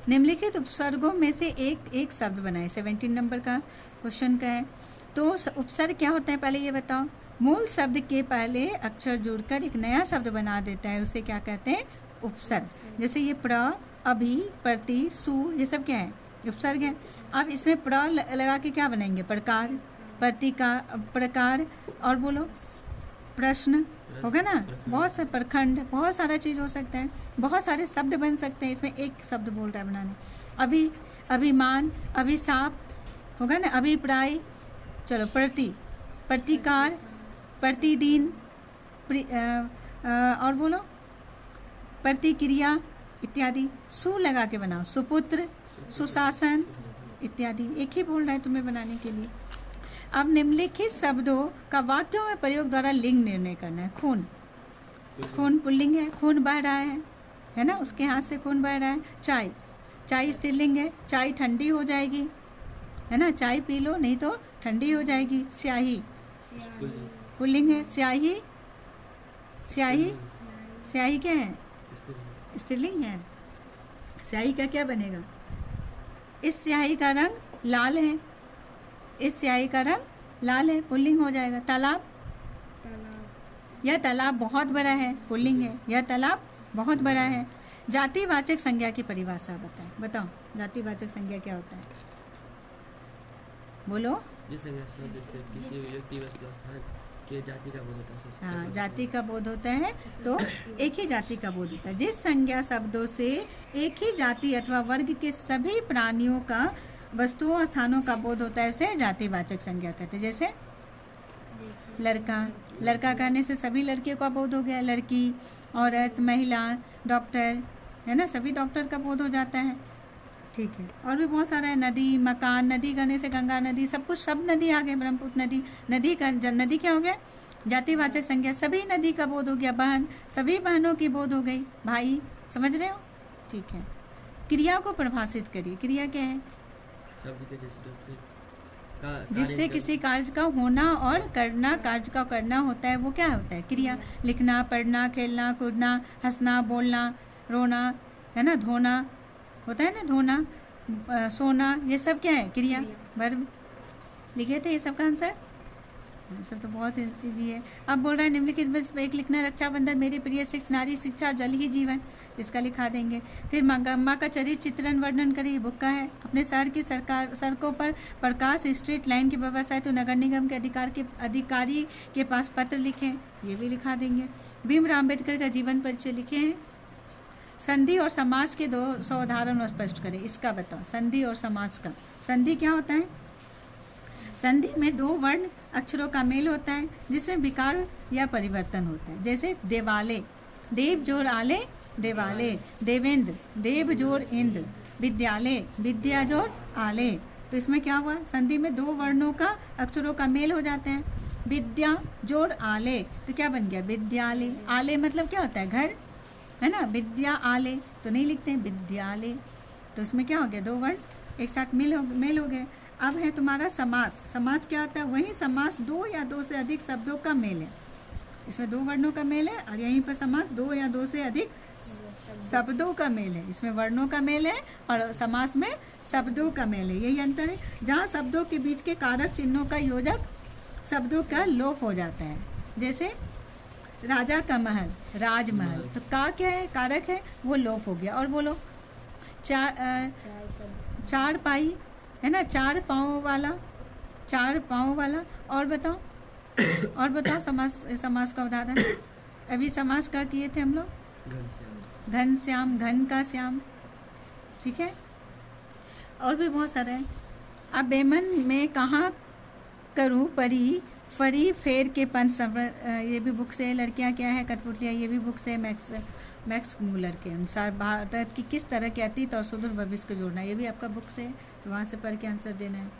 निम्नलिखित उपसर्गों में से एक शब्द बनाए। 17 नंबर का क्वेश्चन का है। तो उपसर्ग क्या होता है पहले ये बताओ। मूल शब्द के पहले अक्षर जुड़कर एक नया शब्द बना देता है, उसे क्या कहते हैं? उपसर्ग। जैसे ये प्र, अभि, प्रति, सु, ये सब क्या है? उपसर्ग है। अब इसमें प्र लगा के क्या बनाएंगे? प्रकार, प्रतिकार, प्रकार, और बोलो प्रश्न, होगा ना? बहुत सा प्रखंड, बहुत सारा चीज़ हो सकता है, बहुत सारे शब्द बन सकते हैं। इसमें एक शब्द बोल रहा है बनाने। अभी, अभिमान, अभिशाप, होगा ना? अभिप्राय, चलो प्रति, प्रतिकार, प्रतिदिन, और बोलो प्रतिक्रिया इत्यादि। सु लगा के बनाओ, सुपुत्र, सुशासन इत्यादि। एक ही बोल रहा है तुम्हें बनाने के लिए। अब निम्नलिखित शब्दों का वाक्यों में प्रयोग द्वारा लिंग निर्णय करना है। खून, खून पुल्लिंग है, खून बह रहा है ना? उसके हाथ से खून बह रहा है। चाय, चाय स्त्रीलिंग है, चाय ठंडी हो जाएगी, है ना? चाय पी लो नहीं तो ठंडी हो जाएगी। स्याही पुल्लिंग है, स्याही, स्याही, स्याही क्या है? स्त्रीलिंग है। स्याही का क्या बनेगा? इस स्याही का रंग लाल है, इस स्याही का रंग लाल है, पुल्लिंग हो जाएगा। तालाब, यह तालाब बहुत बड़ा है, पुल्लिंग है, यह तालाब बहुत बड़ा है। जातिवाचक संज्ञा की परिभाषा बताएं। बताओ जातिवाचक संज्ञा क्या होता है? बोलो। जिससे किसी व्यक्ति वस्तु स्थान के जाति का बोध होता है। हाँ, जाति का बोध होता है तो एक ही जाति का बोध होता है। जिस संज्ञा शब्दों से एक ही जाति अथवा वर्ग के सभी प्राणियों का, वस्तुओं, स्थानों का बोध होता है उसे जातिवाचक संज्ञा कहते हैं। जैसे लड़का, लड़का कहने से सभी लड़कियों का बोध हो गया। लड़की, औरत, महिला, डॉक्टर, है ना? सभी डॉक्टर का बोध हो जाता है। ठीक है। और भी बहुत सारा है। नदी, मकान, नदी कहने से गंगा नदी, सब कुछ, सब नदी आ गए। ब्रह्मपुत्र नदी, नदी का नदी क्या हो गया? जातिवाचक संज्ञा। सभी नदी का बोध हो गया। बहन, सभी बहनों की बोध हो गई। भाई, समझ रहे हो? ठीक है। क्रिया को परिभाषित करिए। क्रिया क्या है? जिससे किसी कार्य का होना और करना, कार्य का करना होता है, वो क्या होता है? क्रिया। लिखना, पढ़ना, खेलना, कूदना, हंसना, बोलना, रोना, है ना? धोना होता है ना, धोना, सोना, ये सब क्या है? क्रिया, वर्ब। लिखे थे ये सब का आंसर? ये सब तो बहुत ईजी है। अब बोल रहा है निम्नलिखित में एक लिखना है। रक्षाबंधन, मेरी प्रिय शिक्षा, नारी शिक्षा, जल ही जीवन, इसका लिखा देंगे। फिर माँ का चरित्र चित्रण वर्णन करिए, बुक का है। अपने शहर की सड़कों पर प्रकाश स्ट्रीट लाइन की व्यवस्था है तो नगर निगम के अधिकारी के पास पत्र लिखें, ये भी लिखा देंगे। भीमराव अम्बेडकर का जीवन परिचय लिखे हैं। संधि और समास के 200 उदाहरण स्पष्ट करें, इसका बताओ। संधि और समास का। संधि क्या होता है? संधि में दो वर्ण अक्षरों का मेल होता है जिसमें विकार या परिवर्तन होता है। जैसे देवाले, देव जोड़ आले, देवाले। देवेंद्र, देव जोड़ इंद्र। विद्यालय, विद्या जोड़ आले। तो इसमें क्या हुआ? संधि में दो वर्णों का, अक्षरों का मेल हो जाते हैं। विद्या जोड़ आले, तो क्या बन गया? विद्यालय। आले मतलब क्या होता है? घर, है ना? विद्या आले तो नहीं लिखते हैं, विद्यालय। तो इसमें क्या हो गया? दो वर्ण एक साथ मेल हो गए। अब है तुम्हारा समास। समास क्या होता है? वही समास दो या दो से अधिक शब्दों का मेल है। इसमें दो वर्णों का मेल है और यहीं पर समास दो या दो से अधिक शब्दों का मेल है। इसमें वर्णों का मेल है और समास में शब्दों का मेल है। यही अंतर है। जहाँ शब्दों के बीच के कारक चिन्हों का योजक शब्दों का लोप हो जाता है। जैसे राजा का महल, राजमहल, तो का क्या है? कारक है, वो लोप हो गया। और बोलो चार पाई, है ना? चार पाँव वाला, चार पाँव वाला। और बताओ और बताओ समास का उदाहरण। अभी समास का किए थे हम लोग। घनश्याम, घन का श्याम। ठीक है। और भी बहुत सारे हैं। अब बेमन में कहाँ करूँ परी, फरी, फेर के पंच, ये भी बुक से। लड़कियां क्या है? कठपुतलियाँ, ये भी बुक से। मैक्स मूलर के अनुसार भारत की किस तरह के अतीत और सुदूर भविष्य को जोड़ना, ये भी आपका बुक से है, तो वहाँ से पढ़ के आंसर देना है।